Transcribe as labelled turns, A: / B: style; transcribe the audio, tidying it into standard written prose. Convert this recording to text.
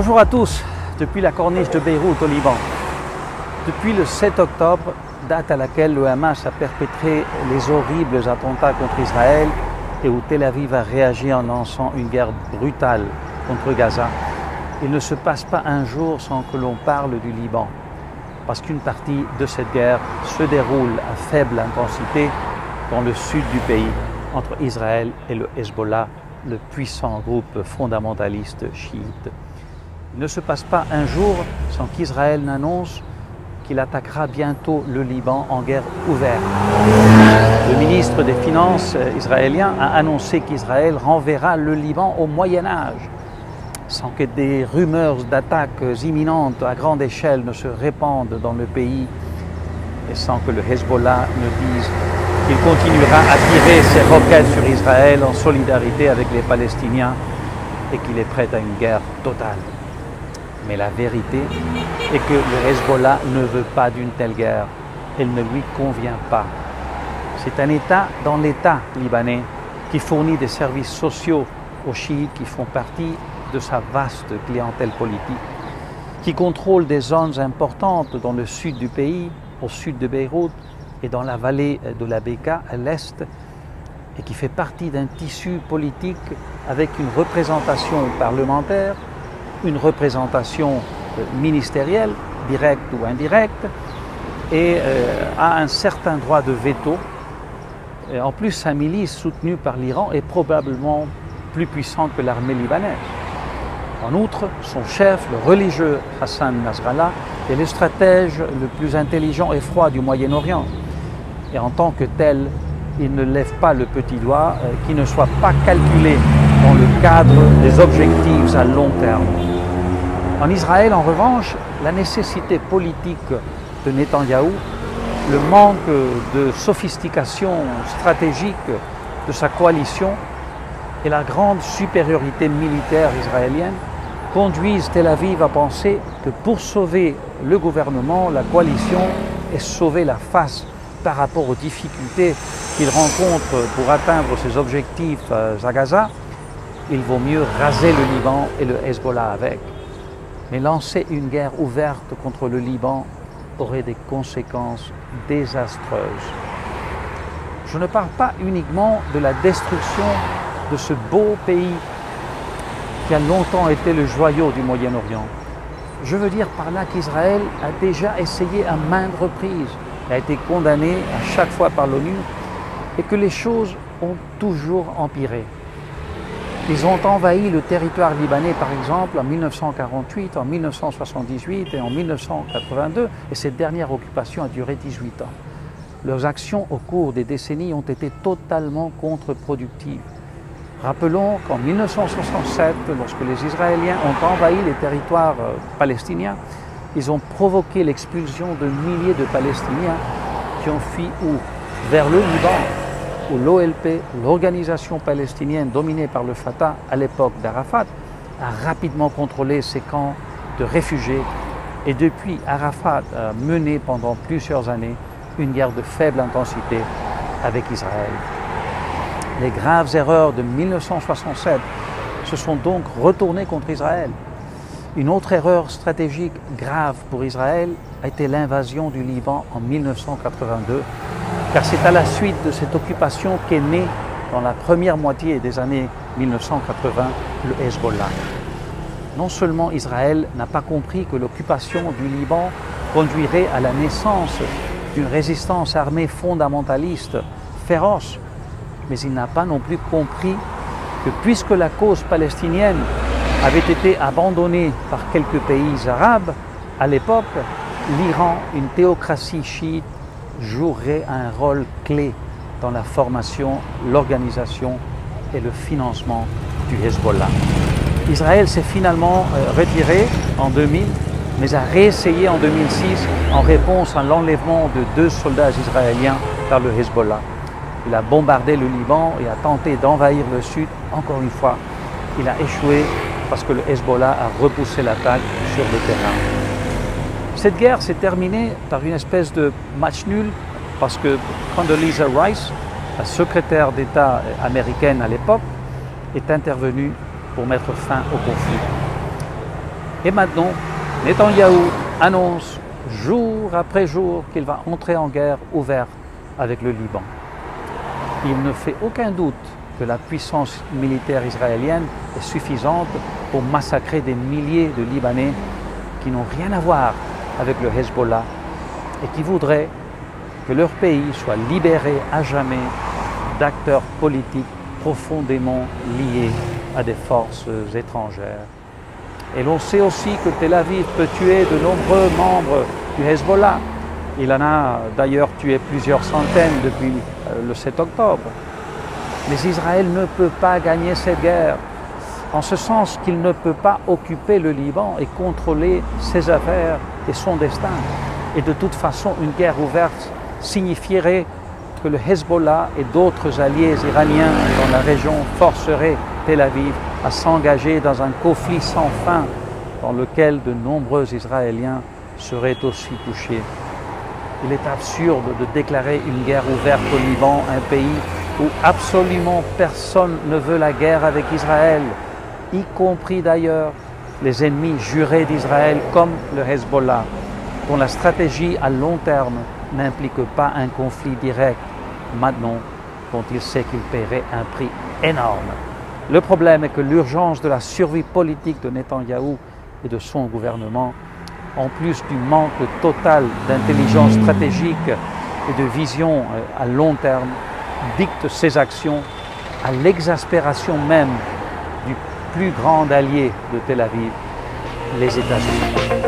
A: Bonjour à tous, depuis la corniche de Beyrouth au Liban. Depuis le 7 octobre, date à laquelle le Hamas a perpétré les horribles attentats contre Israël et où Tel Aviv a réagi en lançant une guerre brutale contre Gaza, il ne se passe pas un jour sans que l'on parle du Liban, parce qu'une partie de cette guerre se déroule à faible intensité dans le sud du pays, entre Israël et le Hezbollah, le puissant groupe fondamentaliste chiite. Il ne se passe pas un jour sans qu'Israël n'annonce qu'il attaquera bientôt le Liban en guerre ouverte. Le ministre des Finances israélien a annoncé qu'Israël renverra le Liban au Moyen Âge, sans que des rumeurs d'attaques imminentes à grande échelle ne se répandent dans le pays et sans que le Hezbollah ne dise qu'il continuera à tirer ses roquettes sur Israël en solidarité avec les Palestiniens et qu'il est prêt à une guerre totale. Mais la vérité est que le Hezbollah ne veut pas d'une telle guerre. Elle ne lui convient pas. C'est un État dans l'État libanais qui fournit des services sociaux aux chiites qui font partie de sa vaste clientèle politique, qui contrôle des zones importantes dans le sud du pays, au sud de Beyrouth et dans la vallée de la Bekaa à l'est, et qui fait partie d'un tissu politique avec une représentation parlementaire, une représentation ministérielle, directe ou indirecte, et a un certain droit de veto. Et en plus, sa milice soutenue par l'Iran est probablement plus puissante que l'armée libanaise. En outre, son chef, le religieux Hassan Nasrallah, est le stratège le plus intelligent et froid du Moyen-Orient. Et en tant que tel, il ne lève pas le petit doigt qui ne soit pas calculé dans le cadre des objectifs à long terme. En Israël, en revanche, la nécessité politique de Netanyahou, le manque de sophistication stratégique de sa coalition et la grande supériorité militaire israélienne conduisent Tel Aviv à penser que pour sauver le gouvernement, la coalition et sauver la face par rapport aux difficultés qu'il rencontre pour atteindre ses objectifs à Gaza, il vaut mieux raser le Liban et le Hezbollah avec. Mais lancer une guerre ouverte contre le Liban aurait des conséquences désastreuses. Je ne parle pas uniquement de la destruction de ce beau pays qui a longtemps été le joyau du Moyen-Orient. Je veux dire par là qu'Israël a déjà essayé à maintes reprises, a été condamné à chaque fois par l'ONU et que les choses ont toujours empiré. Ils ont envahi le territoire libanais, par exemple, en 1948, en 1978 et en 1982, et cette dernière occupation a duré 18 ans. Leurs actions au cours des décennies ont été totalement contre-productives. Rappelons qu'en 1967, lorsque les Israéliens ont envahi les territoires palestiniens, ils ont provoqué l'expulsion de milliers de Palestiniens qui ont fui où? Vers le Liban, où l'OLP, l'organisation palestinienne dominée par le Fatah à l'époque d'Arafat, a rapidement contrôlé ces camps de réfugiés. Et depuis, Arafat a mené pendant plusieurs années une guerre de faible intensité avec Israël. Les graves erreurs de 1967 se sont donc retournées contre Israël. Une autre erreur stratégique grave pour Israël a été l'invasion du Liban en 1982, car c'est à la suite de cette occupation qu'est né, dans la première moitié des années 1980, le Hezbollah. Non seulement Israël n'a pas compris que l'occupation du Liban conduirait à la naissance d'une résistance armée fondamentaliste féroce, mais il n'a pas non plus compris que puisque la cause palestinienne avait été abandonnée par quelques pays arabes, à l'époque, l'Iran, une théocratie chiite, jouerait un rôle clé dans la formation, l'organisation et le financement du Hezbollah. Israël s'est finalement retiré en 2000, mais a réessayé en 2006 en réponse à l'enlèvement de 2 soldats israéliens par le Hezbollah. Il a bombardé le Liban et a tenté d'envahir le sud. Encore une fois, il a échoué parce que le Hezbollah a repoussé l'attaque sur le terrain. Cette guerre s'est terminée par une espèce de match nul parce que Condoleezza Rice, la secrétaire d'État américaine à l'époque, est intervenue pour mettre fin au conflit. Et maintenant, Netanyahou annonce jour après jour qu'il va entrer en guerre ouverte avec le Liban. Il ne fait aucun doute que la puissance militaire israélienne est suffisante pour massacrer des milliers de Libanais qui n'ont rien à voir avec le Hezbollah et qui voudraient que leur pays soit libéré à jamais d'acteurs politiques profondément liés à des forces étrangères. Et l'on sait aussi que Tel Aviv peut tuer de nombreux membres du Hezbollah. Il en a d'ailleurs tué plusieurs centaines depuis le 7 octobre. Mais Israël ne peut pas gagner cette guerre, en ce sens qu'il ne peut pas occuper le Liban et contrôler ses affaires et son destin. Et de toute façon, une guerre ouverte signifierait que le Hezbollah et d'autres alliés iraniens dans la région forceraient Tel Aviv à s'engager dans un conflit sans fin dans lequel de nombreux Israéliens seraient aussi touchés. Il est absurde de déclarer une guerre ouverte au Liban, un pays où absolument personne ne veut la guerre avec Israël, y compris d'ailleurs les ennemis jurés d'Israël comme le Hezbollah, dont la stratégie à long terme n'implique pas un conflit direct, maintenant dont il sait qu'il paierait un prix énorme. Le problème est que l'urgence de la survie politique de Netanyahou et de son gouvernement, en plus du manque total d'intelligence stratégique et de vision à long terme, dicte ses actions à l'exaspération même du plus grand allié de Tel Aviv, les États-Unis.